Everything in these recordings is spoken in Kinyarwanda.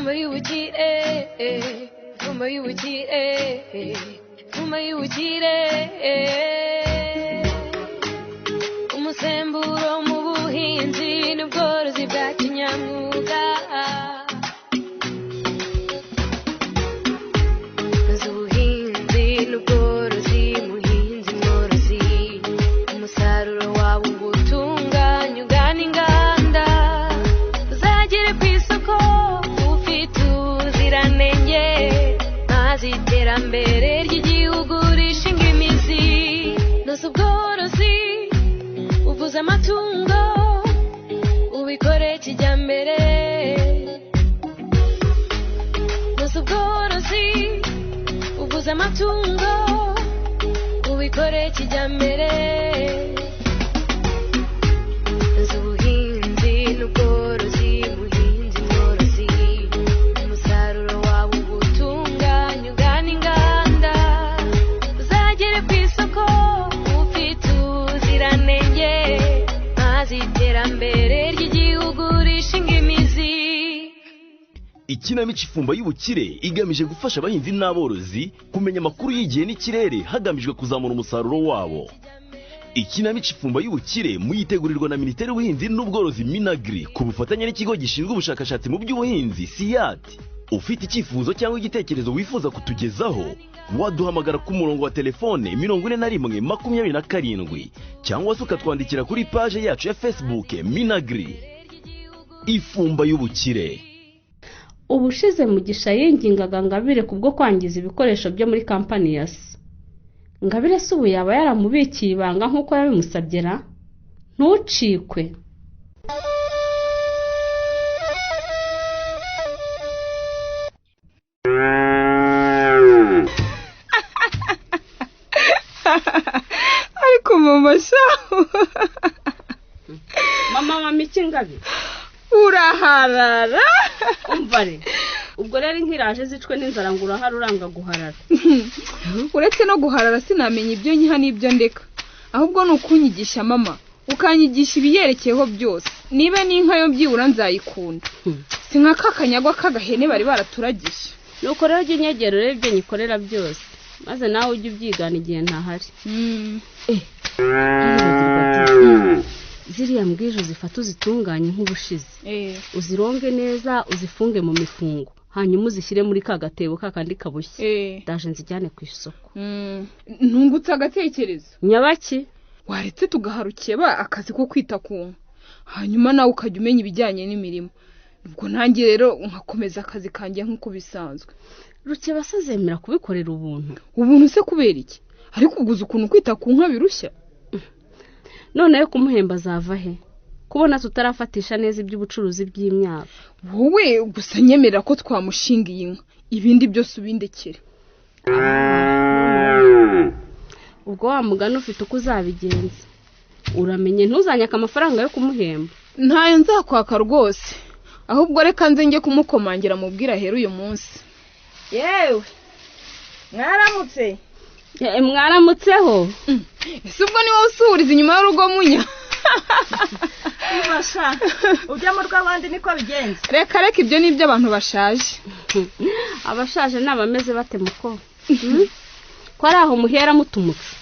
Fuma y'ubukire, fuma y'ubukire, fuma y'ubukire. Umusemburo mu buhinzi n'ubworozi bwa kinyamwuga. Ubuhinzi n'ubworozi, muhinzi mworozi, umusaruro wawe ubutunganya ugana inganda, uzagere ku isoko ufite ubuziranenge, maze iterambere ry'igihugu rishinga imizi. Noza ubworozi, uvuze amatungo, ubikore kijyambere. Noza ubworozi, uvuze amatungo, ubikore kijyambere. Noza ubuhinzi n'ubworozi, muhinzi mworozi, umusaruro wawe ubutunganya ugana inganda, uzagere ku isoko ufite ubuziranenge, maze iterambere ry'igihugu rishinga imizi. Ikinamico Ifumba y'ubukire igamije gufasha abahinzi n'aborozi kumenya amakuru y'igihe n'ikirere hagamijwe kuzamura umusaruro wabo. Ikinamico Ifumba y'ubukire muyitegurirwa na Minisiteri y'Ubuhinzi n'Ubworozi Minagri ku bufatanye n'ikigo gishinzwe ubushakashatsi mu by'ubuhinzi SIAT. Ufite icyifuzo cyangwa igitekerezo wifuza kutugezaho, waduhamagara ku murongo wa telefone 41 cyangwa se ukatwandikira kuri page yacu ya Facebook Minagri. Ifumba y'ubukire. Ubushize Mugisha yingingaga Ngabire kubwo kwangiza ibikoresho byo muri kampani ya se. Ngabire se ubu yaba yaramubikiye ibanga nk'uko yabimusabye ra? Ntucikwe. Ariko mama shaho. Mama iki Ngabire? Uraharara. Umvare. Ubwo rero nkiraje zicwe n'inzara ngo urahara uranga guharara. Uretse no guharara sinamenye ibyo nyiha n'ibyo ndeka. Ahubwo nukunyigisha mama, ukanyigisha ibiyerekeyeho byose. Niba n'inka yo byibura nzayikunda. Sinka kakanyagwa kagahene bari baraturagisha. Nuko rero ujye unyegera urebe ibyo nyikorera byose, maze nawe ujye ubyigana igihe ntahari. Ziriya mbwije zifata uzitunganye nk'ubushize. Uzironge neza, uzifunge mu mifungo, hanyuma uzishyire muri ka gatebo kakandi kabushye. Ndaje nzijyane ku isoko. Ntungutse agatekerezo. Nyabaki? Waretse tugaharukiye ba akazi ko kwita ku nka, hanyuma nawe ukajya umenya ibijyanye n'imirimo. Ubwo nanjye rero nkakomeza akazi kanjye nk'uko bisanzwe. Ruke basazemera kubikorera ubuntu. Ubuntu se kubera iki? Ariko uguze ukuntu kwita ku nka birushya. None yo kumuhemba zava he? Kubona tutarafatisha neza iby'ubucuruzi by'imyaka. Wowe gusa nyemerera ko twamushinga iyi nka, ibindi byose ubindekere. Ubwo wa mugani ufite uko uzabigenza. Uramenye ntuzanyaka amafaranga yo kumuhemba. Ntayo nzakwaka rwose. Ahubwo reka nze njye kumukomangira mubwira hero uyu munsi. Yewe. Mwaramutse. Mwaramutseho. Ese ubwo ni wowe usuriza inyuma y'urugo munya. Ubasha. Ujya mu rw'abandi niko bigenza. Reka ibyo ni ibyo abantu bashaje. Abashaje n'abameze bate muko? Ko ari aho muhera mutumutse.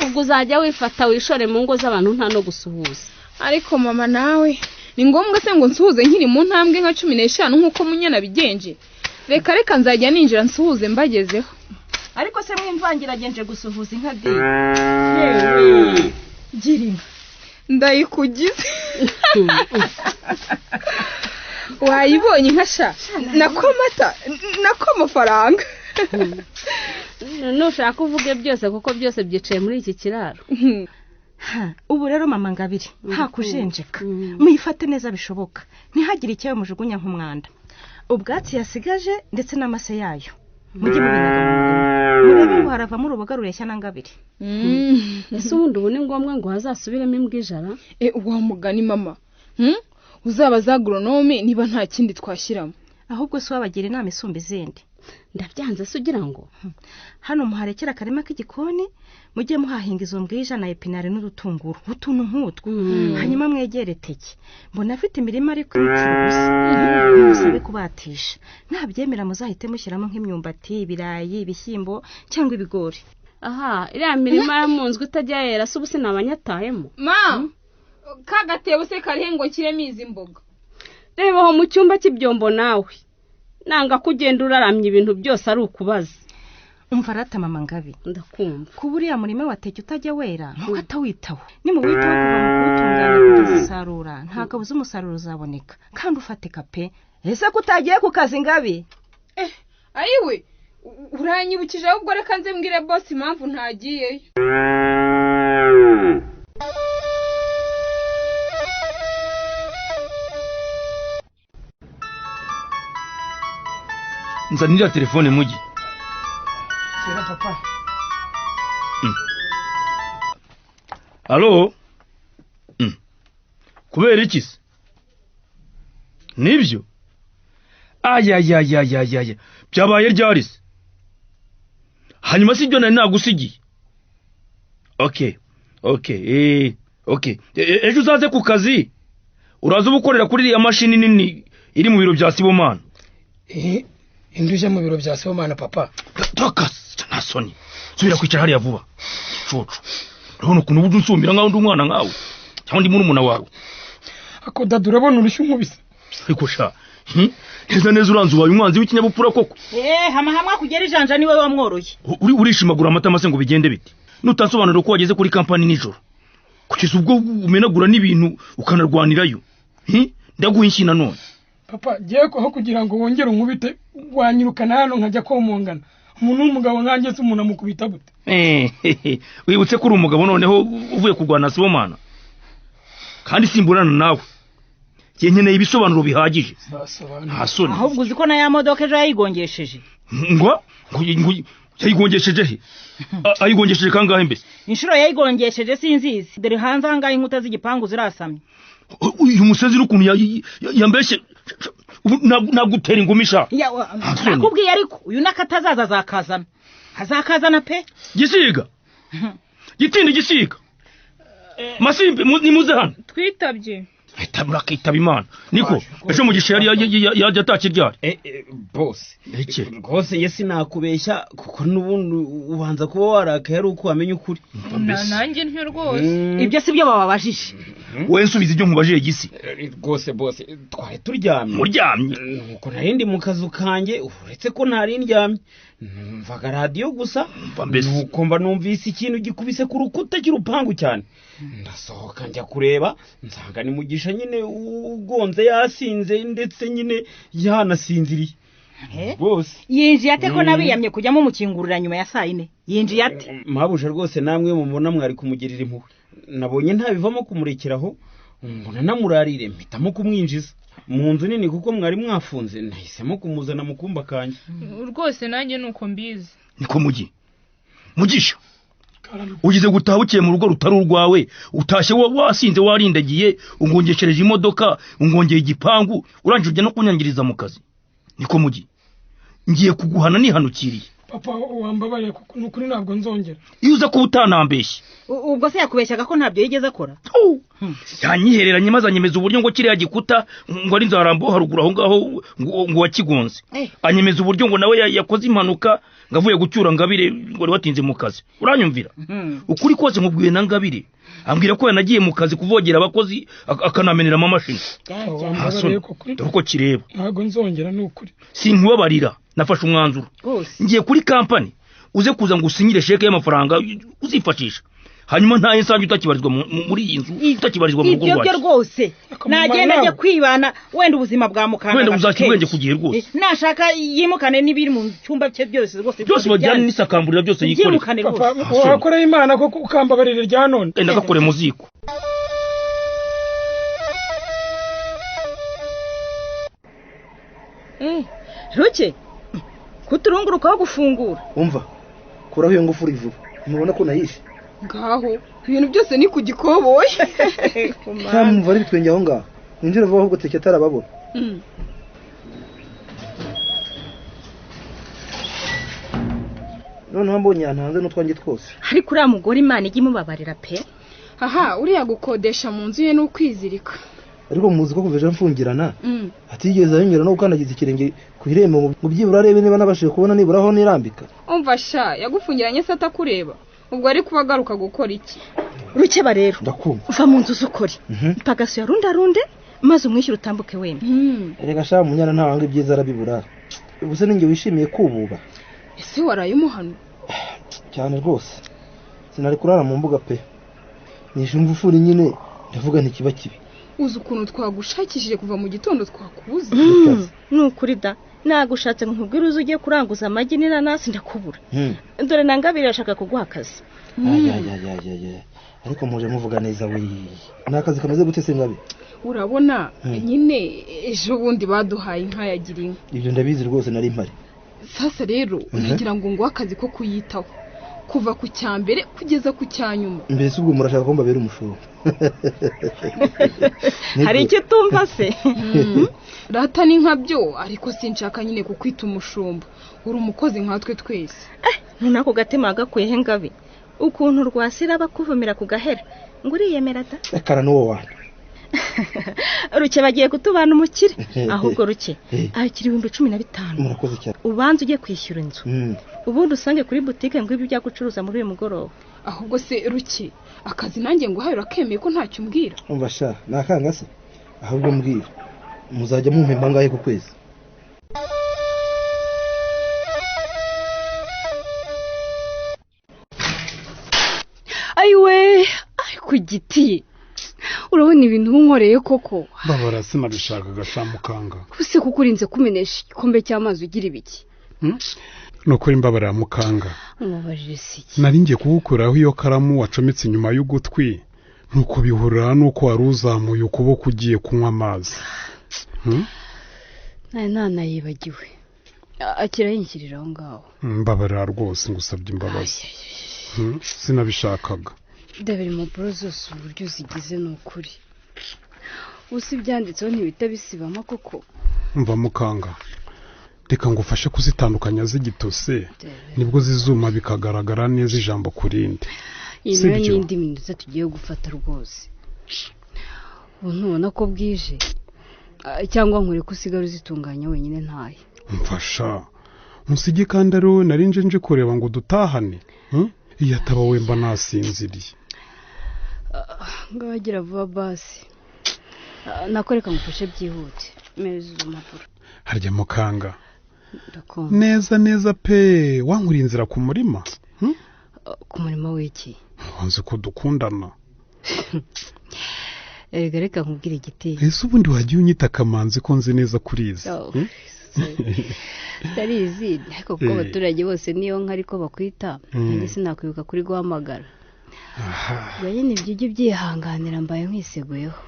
Ubwo uzajya wifata wishore mu ngo z'abantu nta no gusuhuza. Ariko mama nawe ni ngombwa se ngo nsuhuze nkiri mu ntambwe nka 15 nk'uko munyana bigenje. Reka nzajya ninjira nsuhuze mbagezeho. Ariko se mwimvangira genje gusuhuza inka de. Yewe. Girima. Ndayikugize. Wayibonye nkasha. Nako mata, nako amafaranga. Nushaka uvuge byose kuko byose byicaye muri iki kiraro. Ubu rero mama Ngabire hakujenjeka. Muyifate neza bishoboka. Ntihagire icyo mujugunya nk'umwanda. Ubwatsi yasigaje ndetse n'amase yayo. Mujye mubinaga murebe ngo haravamo uruboga rureshya na Ngabire. Ese ubundi ubu ni ngombwa ngo hazasubiremo imbwijara? Wa mugani mama. Uzaba za agronome niba nta kindi twashyiramo. Ahubwo se wabagira inama isumba izindi. ndabyanze se ugira ngo hano muharekera akarima k'igikoni mujye muhahinga izo mbwija na epinari n'udutunguru utuntu nk'utwo hanyuma mwegere teke mbona afite imirima ariko icuruza musabe kubatisha nabyemera muzahite mushyiramo nk'imyumbati ibirayi ibishyimbo cyangwa ibigori aha iriya mirima yamunzwe itajya yera se ubu sinabanyatahemo kagatebo se karihe ngo nshyiremo izi mboga reba aho mu cyumba cy'ibyombo nawe nanga kugenda uraramya ibintu byose ari ukubaza umva rata mama Ngabi ndakumva kuba uriya murima wateke utajya wera ntuko atawitaho nimuwitaho kuva mu kuwutunganya kugeza isarura nta kabuza umusaruro uzaboneka kandi ufatika pe ese ko utagiye ku kazi Ngabi ayiwe uranyibukije ahubwo reka nze mbwire boss impamvu ntagiyeyo nzanira telefone mugi Sera papa Allo kubera iki se nibyo aya byabaye ryari se hanyuma si byo nari nagusigiye okay ejo uzaze ku kazi uraza ubukorera kuri ya mashini nini iri mu biro bya Sibomana induje mu biro bya Sibomana papa tokas nasoni subira kwicara hariya vuba cucu urabona ukuntu ubu nsumira nkaho ndi umwana nkawe cyangwa ndi murumuna wawe ako dadurabona urushyu nkubise ariko sha neza uranze ubaye umwanzi w'ikinyabupfura koko hamwe kugera ijanja niwe wamworoye urishimagura amata mase ngo bigende biti nutansobanura ko wageze kuri kampani nijoro kugeza ubwo umenagura n'ibintu ukanarwanirayo ndaguha inshyina none papa giye ko kugira ngo wongere unkubite wanyirukana hano nkajya komongana umuntu w'umugabo nkanjye se umuntu amukubita gute wibutse ko uri umugabo noneho uvuye kurwana Sibomana kandi simburana nawe nkeneye ibisobanuro bihagije ntasoni ahubwo uzi ko na ya modoka ejo yayigongesheje ngo yayigongesheje he ayigongesheje kangahe mbese inshuro yayigongesheje sinzizi dore hanze ahangahe inkuta z'igipangu zirasamye uyu musenzi n'ukuntu yambeshye nagutera ingumisha nakubwiye ariko uyu nakatazaza azakazana pe gisiga gitindi gisiga masimbe nimuze hano twitabye kitaba imana niko ejo mugisha yari atakiryari boss rwose yesi nakubeshya kuko n'ubundi ubanza kuba warakaye ari uko wamenya ukuri nanjye ntyo rwose ibyo si byo bababajije wowe nsubiza ibyo nkubajije gisi rwose boss twari turyamye muryamye nuko narindi mu kazu kanjye uretse ko ntari ndyamye mvaga radio gusa nuko mba numvise ikintu gikubise ku rukuta cy'urupangu cyane ndasohoka njya kureba nsanga ni mugisha nyine ugonze yasinze ndetse nyine yanasinziriye bose yinjiye ate ko nabiyamye kujyamo umukingurira nyuma ya saa 4 yinjiye ate mabuje rwose namwe mubona mwari kumugirira impuhwe nabonye ntabivamo kumurekeraho mbona namurarire mpitamo kumwinjiza mu nzu nini kuko mwari mwafunze nahisemo kumuzana mu kumba kanje rwose nanjye nuko mbizi niko mugisha ugize gutaha ukiye mu rugo rutari urwawe utashye wasinze warindagiye ungongeshereje imodoka ungongeye igipangu urangije ujya no kunyangiriza mu kazi niko ngiye kuguhana nihanukiriye papa wambabariye kuko nukuri ntabwo nzongera iyo uza kuba utanambeshye ubwo se yakubeshyaga ko ntabyo yigeze akora yanyihereranye maze anyemeza uburyo ngo kiriya gikuta ngo ari nzarambo haruguru aho ngaho ngo wakigonze anyemeza uburyo ngo nawe yakoze impanuka ngavuye gucyura Ngabire ngo ari watinze mu kazi uranyumvira ukuri kose nkubwiye na Ngabire ambwira ko yanagiye mu kazi kuvogera abakozi akanamenera amamashini dore kireba ntabwo nzongera nukuri sinkubabarira nafashe umwanzuro ngiye kuri kampani uze kuza ngo usinyire sheke y'amafaranga uzifashisha hanyuma nta insange utakibarizwa muri iyi nzu utakibarizwa mu rugo rwacu ibyo rwose nagenda ajya kwibana wenda ubuzima bwa mukanga wenda uzakibwenge kugihe rwose nashaka yimukane n'ibiri mu cyumba cye byose byose bajyana n'isakamburira byose yikore papa wakoreye Imana ko ukambabarira rya none enda gakore mu ziko ruke kuturungurukaho gufungura umva kuraho iyo ngufuri vuba mubona ko nayishe ngaho ibintu byose ni ku gikoboye nta mwumva ari bitwenge aho ngaho ninjira vuba ahubwo teke atarababona noneho mbonye yantanze n'utwanjye twose. ariko uriya mugore Imana ijya imubabarira pe. aha uriya gukodesha mu nzu ye ni ukwizirika. Ariko muzi ko kuveje mfungirana atigeze anyura no gukandagiza ikirenge ku irembo ngo byibura arebe niba nabashije kubona nibura aho nirambika. umva sha yagufungiranye se atakureba ubwo ari kubagaruka gukora iki? Rukeba rero Ndakumva. uva mu nzu z'ukuri ipagasi ya rundarunde maze umwishyura utambuke wemye. Erega sha munyana ntawanga ibyiza arabibura. Ubuse ninjye wishimiye kububa. ese waraye umuhano? Cyane rwose. Sinari kurara mu mbuga pe. Nishe umvufuri nyine ndavuga ntikiba kibi. uzi ukuntu twagushakishije kuva mu gitondo twakubuze. Nukuri da nagushatse nkubwira uzi ugiye kuranguza amagi n'inanasi ndakubura. Dore na Ngabire ashaka kuguha akazi. Ariko muje muvuga neza we. Nakazi kameze gute se Ngabe? urabona nyine ejo bundi baduhaye inka yagira inka. Ibyo ndabizi rwose nari mpari. sasa rero nagira ngo ngo akazi ko kuyitaho kuva ku cyambere kugeza ku cyanyuma. Mbese ubwo murashaka ko mbabera umushoro. Hari icyo tumva se? Rata ni nka byo ariko sinshaka nyine kukwita umushumba. Uri umukozi nkatwe twese. Nunako gatima gakuye he Ngabe? Ukuntu rwasira bakuvumira ku gahera. Ngo uriyemera da? Akara nuwo wana. Ruke bagiye kutubana umukire. Ahubwo Ruke akiri 15,000. Murakoze cyane. Ubanze ugiye kwishyura inzu. Ubundi usange kuri boutique ngo ibi bya gucuruza muri uyu mugoroba. Ahubwo se Ruke akazi nanjye ngo hayo rakemeye ko ntacyo umbwira. Umva sha nakanga se. Ahubwo mbwira. Muzajya mumpemba ngahe ku kwezi? Ayiwe ku giti urabona ibintu unkoreye koko. Babara sinabishakaga sha mukanga. Kuse kuko urinze kumenesha igikombe cy'amazi ugira ibiki? Nukuri mbabara mukanga. Umubajije siki. Nari ngiye kugukuraho iyo karamu wacometse inyuma y'ugutwi. Nuko bihurira nuko waruzamuye ukuboko ugiye kunywa amazi. Nana yibagiwe. Akira yinkirira aho ngaho. Mbabara rwose ngusabye imbabazi. Sinabishakaga. Ndabiri mu zose uburyo zigize n'ukuri. Usi byanditseho ntibita bisibama koko. Mva mukanga. Reka ngufashe kuzitandukanya z'igitose nibwo zizuma bikagaragara neza ijambo kurinde. Ino n'indi minota tugiye gufata rwose. Ubona ko bwije cyangwa nkure kusigara uzitunganya wenyine ntaye. Mfasha. Musige kandi ari wowe nari nje kureba ngo dutahane. Iyo ataba wemba nasinziriye. Ngabagira vuba basi. Nakoreka ngufashe byihute. Meze umapuro. Harya mukanga. Neza pe wankuri inzira ku murima. Ku murima w'iki? Wanze ko dukundana. Reka nkubwire igiti. Ese ubundi wagiye unyita kamanzi ko nzi neza kurizi. Tarizi ariko kuko abaturage bose niyo nka ariko bakwita. Nanjye sinakwibuka kuri guhamagara. Nyine ibyo byihanganira mbaye nkwiseguyeho.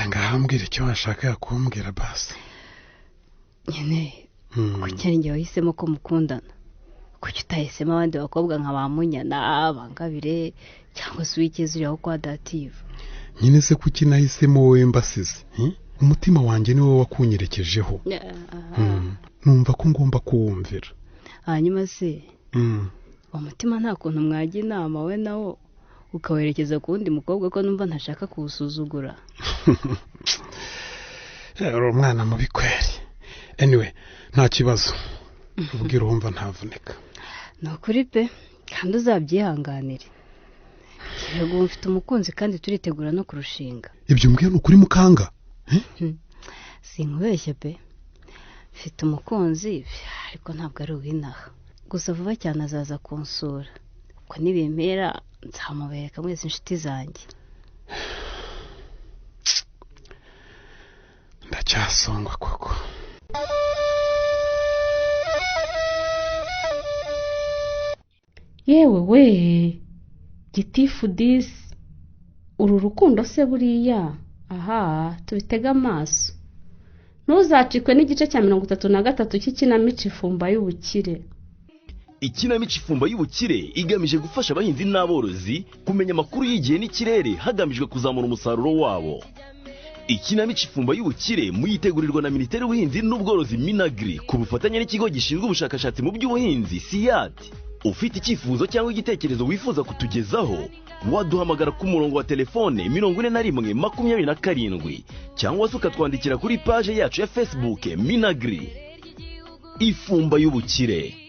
Ngahambwira icyo washaka kumbwira basi. Nyine kuki njye wahisemo ko mukundana? Kuki utahisemo abandi bakobwa nka bamunyana Bangabire cyangwa se wikeze uriho kwa Dative? Nyine se kuki nahisemo wowe mbasize? Umutima wanjye ni wowe wakunyerekejeho. Numva ko ngomba kuwumvira. Hanyuma se umutima nta kuntu mwajya inama we nawo ukawerekeza ku wundi mukobwa ko numva ntashaka kuwusuzugura. Uri umwana mubi kweri. Anyway nta kibazo. Ubwira wumva ntavunika. Nukuri pe kandi uzabyihanganire. Yego mfite umukunzi kandi turitegura no kurushinga. Ibyo mbwiye ukuri mukanga? Sinkubeshye pe. Mfite umukunzi ariko ntabwo ari uwinaha. Gusa vuba cyane azaza kunsura. Ko nibemera nzamubereka mwese inshuti zanjye. Ndacyasongwa koko. Yewe we Gitifu disi uru rukundo se buriya tubitega amaso. Ntuzacikwe n'igice cya 33 cy'ikinamico ifumba y'ubukire. Ikinamico ifumba y'ubukire igamije gufasha abahinzi n'aborozi kumenya amakuru y'igihe n'ikirere hagamijwe kuzamura umusaruro wabo. ikinamico ifumba y'ubukire muyitegurirwa na Minisiteri y'Ubuhinzi n'Ubworozi Minagri ku bufatanye n'ikigo gishinzwe ubushakashatsi mu by'ubuhinzi SIAT. Ufite icyifuzo cyangwa igitekerezo wifuza kutugezaho, waduhamagara ku murongo wa telefone 41 cyangwa se ukatwandikira kuri page yacu ya Facebook Minagri. Ifumba y'ubukire.